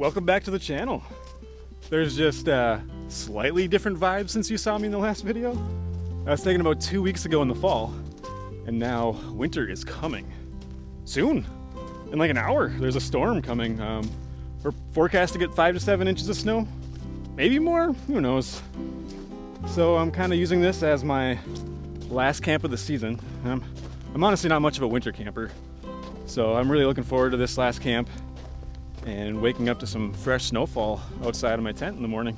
Welcome back to the channel. There's just slightly different vibes since you saw me in the last video. I was thinking about 2 weeks ago in the fall, and now winter is coming. Soon, in like an hour, there's a storm coming. We're forecast to get 5 to 7 inches of snow, maybe more, who knows. So I'm kind of using this as my last camp of the season. I'm honestly not much of a winter camper, so I'm really looking forward to this last camp and waking up to some fresh snowfall outside of my tent in the morning.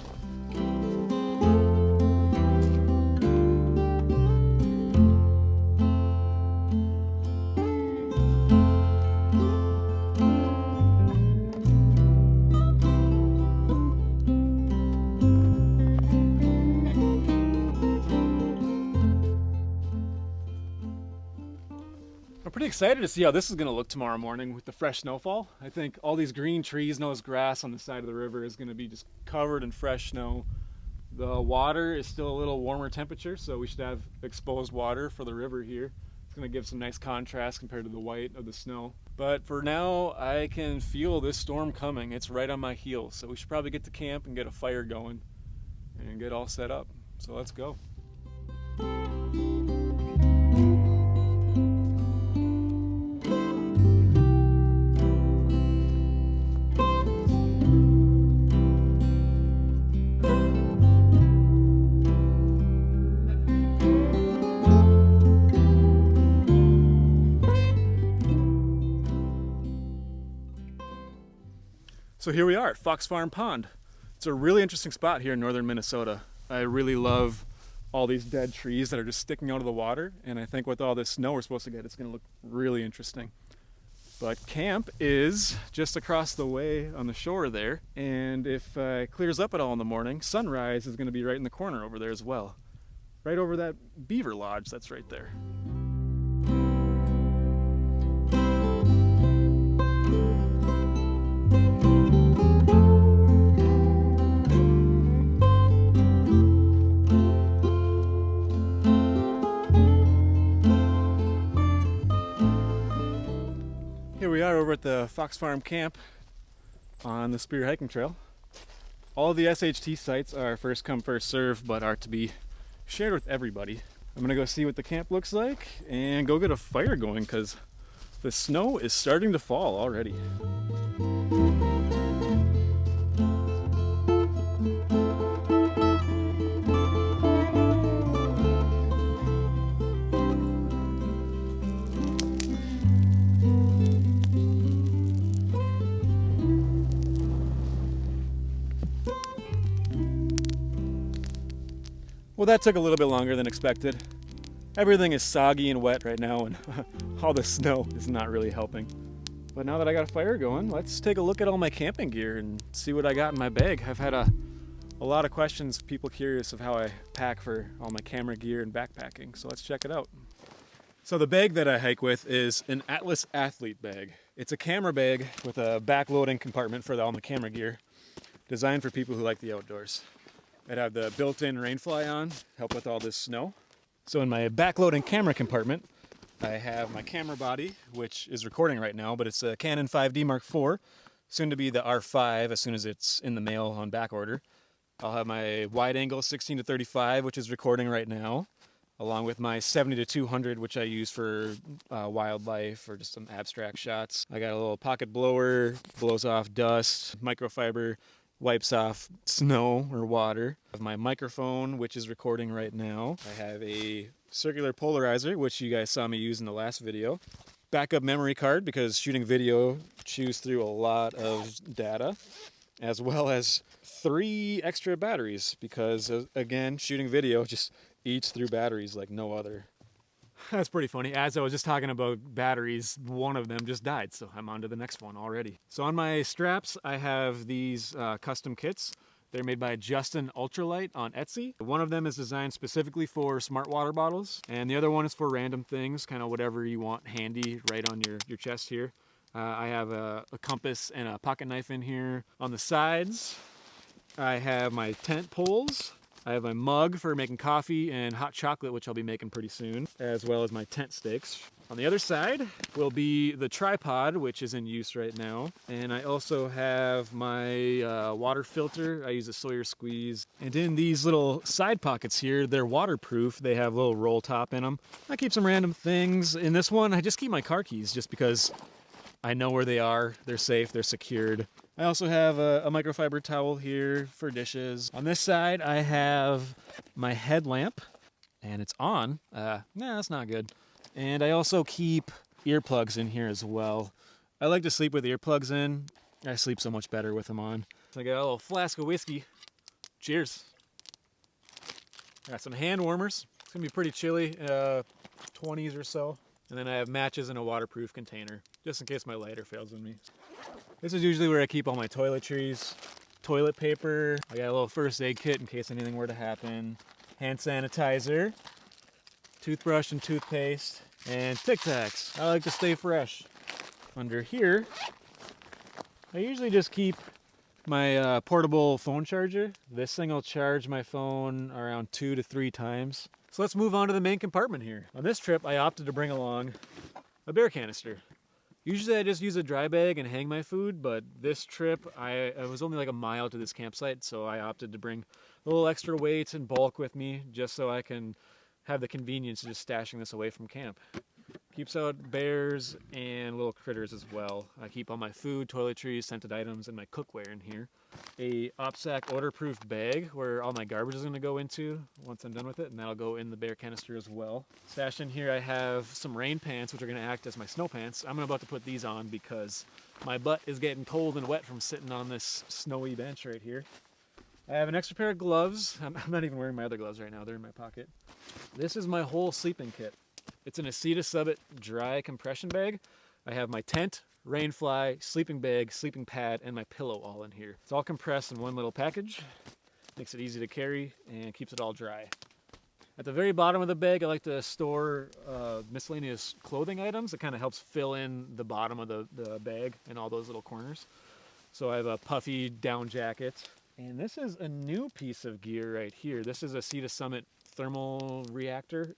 I'm pretty excited to see how this is going to look tomorrow morning with the fresh snowfall. I think all these green trees and all this grass on the side of the river is going to be just covered in fresh snow. The water is still a little warmer temperature, so we should have exposed water for the river here. It's going to give some nice contrast compared to the white of the snow. But for now, I can feel this storm coming. It's right on my heels, so we should probably get to camp and get a fire going and get all set up. So let's go. So here we are at Fox Farm Pond. It's a really interesting spot here in northern Minnesota. I really love all these dead trees that are just sticking out of the water, and I think with all this snow we're supposed to get, it's going to look really interesting. But camp is just across the way on the shore there, and if it clears up at all in the morning, sunrise is going to be right in the corner over there as well. Right over that beaver lodge that's right there. Here we are over at the Fox Farm Camp on the Spear Hiking Trail. All the SHT sites are first come, first serve, but are to be shared with everybody. I'm gonna go see what the camp looks like and go get a fire going because the snow is starting to fall already. Well, that took a little bit longer than expected. Everything is soggy and wet right now, and all the snow is not really helping. But now that I got a fire going, let's take a look at all my camping gear and see what I got in my bag. I've had a lot of questions, people curious of how I pack for all my camera gear and backpacking, so let's check it out. So the bag that I hike with is an Atlas Athlete bag. It's a camera bag with a backloading compartment for all my camera gear, designed for people who like the outdoors. I'd have the built-in rainfly on, help with all this snow. So in my backloading camera compartment, I have my camera body, which is recording right now, but it's a Canon 5D Mark IV, soon to be the R5 as soon as it's in the mail on back order. I'll have my wide angle 16 to 35, which is recording right now, along with my 70 to 200, which I use for wildlife or just some abstract shots. I got a little pocket blower, blows off dust, microfiber, wipes off snow or water. I have my microphone, which is recording right now. I have a circular polarizer, which you guys saw me use in the last video. Backup memory card, because shooting video chews through a lot of data, as well as 3 extra batteries, because again, shooting video just eats through batteries like no other. That's pretty funny. As I was just talking about batteries, one of them just died, so I'm on to the next one already. So on my straps, I have these custom kits. They're made by Justin Ultralight on Etsy. One of them is designed specifically for smart water bottles, and the other one is for random things, kind of whatever you want handy right on your chest here. I have a compass and a pocket knife in here. On the sides, I have my tent poles, I have my mug for making coffee and hot chocolate, which I'll be making pretty soon, as well as my tent stakes. On the other side will be the tripod, which is in use right now. And I also have my water filter. I use a Sawyer squeeze. And in these little side pockets here, they're waterproof. They have a little roll top in them. I keep some random things. In this one, I just keep my car keys just because I know where they are. They're safe, they're secured. I also have a microfiber towel here for dishes. On this side, I have my headlamp, and it's on. Nah, that's not good. And I also keep earplugs in here as well. I like to sleep with earplugs in. I sleep so much better with them on. So I got a little flask of whiskey. Cheers. Got some hand warmers. It's gonna be pretty chilly, 20s or so. And then I have matches in a waterproof container, just in case my lighter fails on me. This is usually where I keep all my toiletries, toilet paper. I got a little first aid kit in case anything were to happen. Hand sanitizer, toothbrush and toothpaste, and Tic Tacs. I like to stay fresh. Under here, I usually just keep my portable phone charger. This thing will charge my phone around 2 to 3 times. So let's move on to the main compartment here. On this trip, I opted to bring along a bear canister. Usually I just use a dry bag and hang my food, but this trip I was only like a mile to this campsite, so I opted to bring a little extra weight and bulk with me just so I can have the convenience of just stashing this away from camp. Keeps out bears and little critters as well. I keep all my food, toiletries, scented items, and my cookware in here. A OPSAC odor-proof bag where all my garbage is going to go into once I'm done with it, and that'll go in the bear canister as well. Stashed in here I have some rain pants, which are going to act as my snow pants. I'm about to put these on because my butt is getting cold and wet from sitting on this snowy bench right here. I have an extra pair of gloves. I'm not even wearing my other gloves right now. They're in my pocket. This is my whole sleeping kit. It's an Aceta Subbit dry compression bag. I have my tent, rain fly, sleeping bag, sleeping pad, and my pillow all in here. It's all compressed in one little package. Makes it easy to carry and keeps it all dry. At the very bottom of the bag, I like to store miscellaneous clothing items. It kind of helps fill in the bottom of the bag and all those little corners. So I have a puffy down jacket. And this is a new piece of gear right here. This is a Aceta Summit thermal reactor.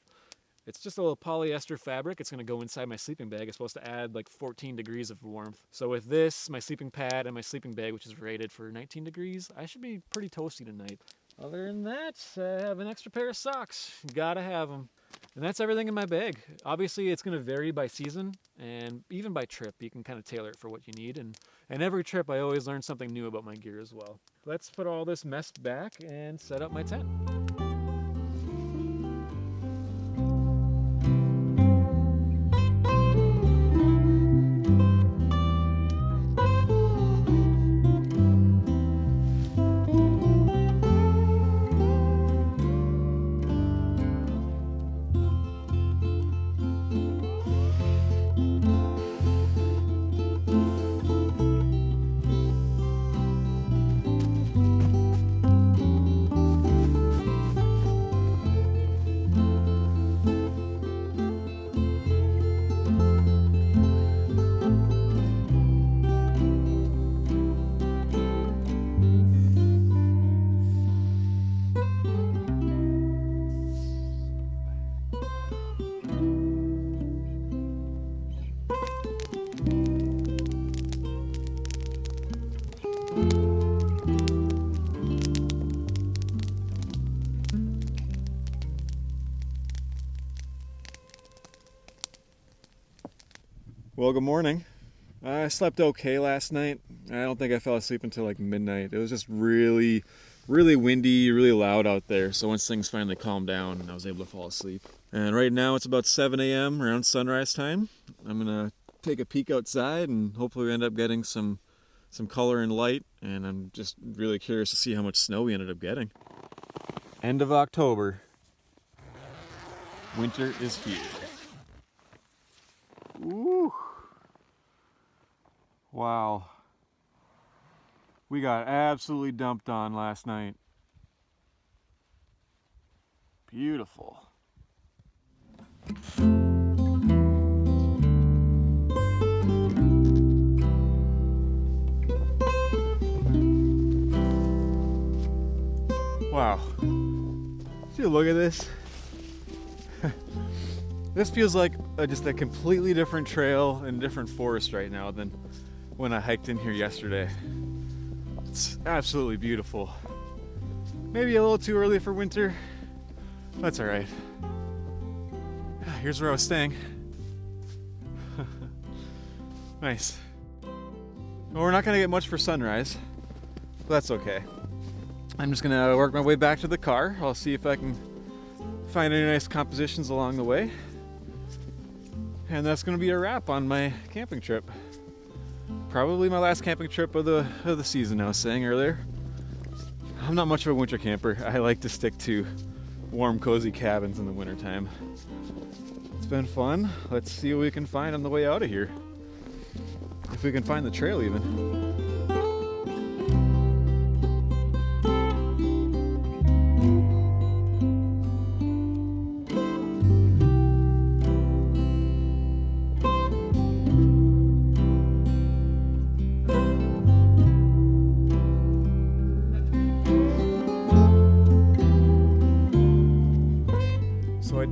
It's just a little polyester fabric. It's going to go inside my sleeping bag. It's supposed to add like 14 degrees of warmth. So with this, my sleeping pad, and my sleeping bag, which is rated for 19 degrees, I should be pretty toasty tonight. Other than that, I have an extra pair of socks. Gotta have them. And that's everything in my bag. Obviously, it's going to vary by season and even by trip. You can kind of tailor it for what you need. And every trip, I always learn something new about my gear as well. Let's put all this mess back and set up my tent. Well, good morning. I slept okay last night. I don't think I fell asleep until like midnight. It was just really windy, really loud out there. So once things finally calmed down, I was able to fall asleep. And right now it's about 7 a.m. around sunrise time. I'm gonna take a peek outside and hopefully we end up getting some color and light. And I'm just really curious to see how much snow we ended up getting. End of October. Winter is here. Ooh. Wow. We got absolutely dumped on last night. Beautiful. Wow. Look at this. This feels like just a completely different trail and different forest right now than when I hiked in here yesterday. It's absolutely beautiful. Maybe a little too early for winter. That's all right. Here's where I was staying. Nice. Well, we're not gonna get much for sunrise, but that's okay. I'm just gonna work my way back to the car. I'll see if I can find any nice compositions along the way. And that's gonna be a wrap on my camping trip. Probably my last camping trip of the season, I was saying earlier. I'm not much of a winter camper. I like to stick to warm, cozy cabins in the wintertime. It's been fun. Let's see what we can find on the way out of here. If we can find the trail even.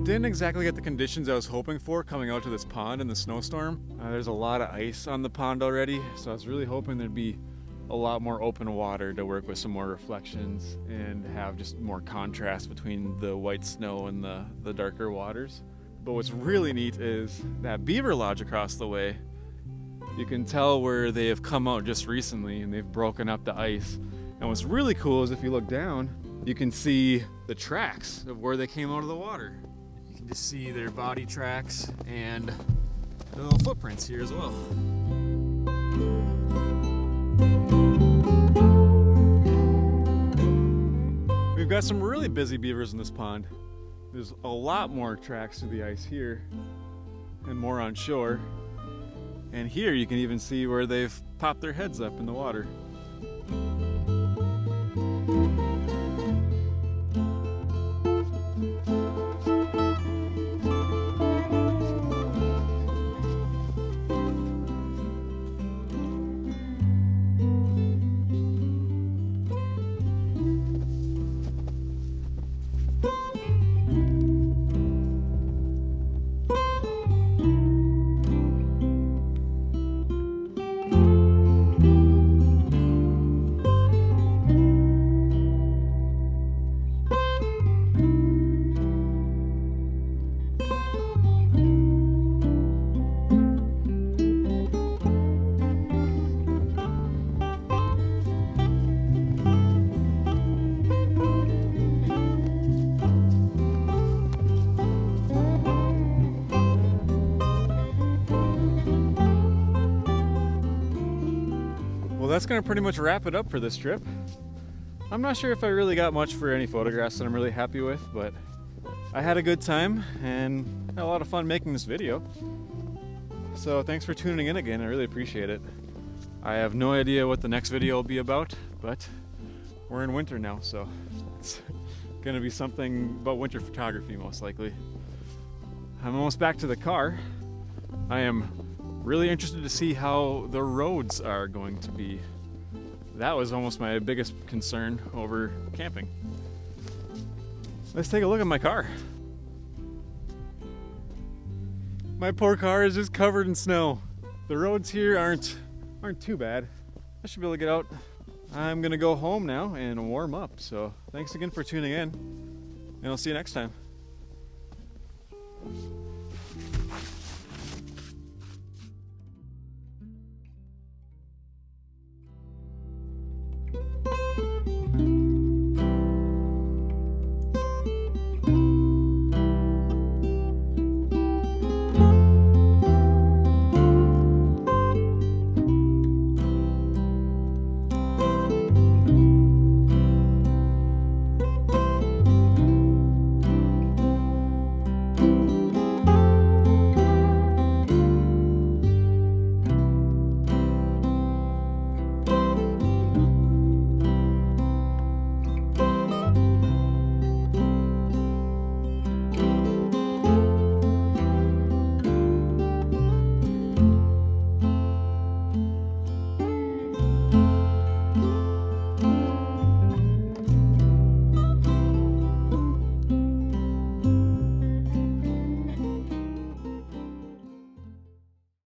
Didn't exactly get the conditions I was hoping for coming out to this pond in the snowstorm. There's a lot of ice on the pond already, so I was really hoping there'd be a lot more open water to work with some more reflections and have just more contrast between the white snow and the darker waters. But what's really neat is that beaver lodge across the way. You can tell where they have come out just recently and they've broken up the ice. And what's really cool is if you look down, you can see the tracks of where they came out of the water. To see their body tracks and their little footprints here as well. We've got some really busy beavers in this pond. There's a lot more tracks through the ice here and more on shore. And here you can even see where they've popped their heads up in the water. That's gonna pretty much wrap it up for this trip. I'm not sure if I really got much for any photographs that I'm really happy with, but I had a good time and had a lot of fun making this video. So thanks for tuning in again, I really appreciate it. I have no idea what the next video will be about, but we're in winter now, so it's gonna be something about winter photography most likely. I'm almost back to the car. I am really interested to see how the roads are going to be. That was almost my biggest concern over camping. Let's take a look at my car. My poor car is just covered in snow. The roads here aren't too bad. I should be able to get out. I'm gonna go home now and warm up. So thanks again for tuning in, and I'll see you next time.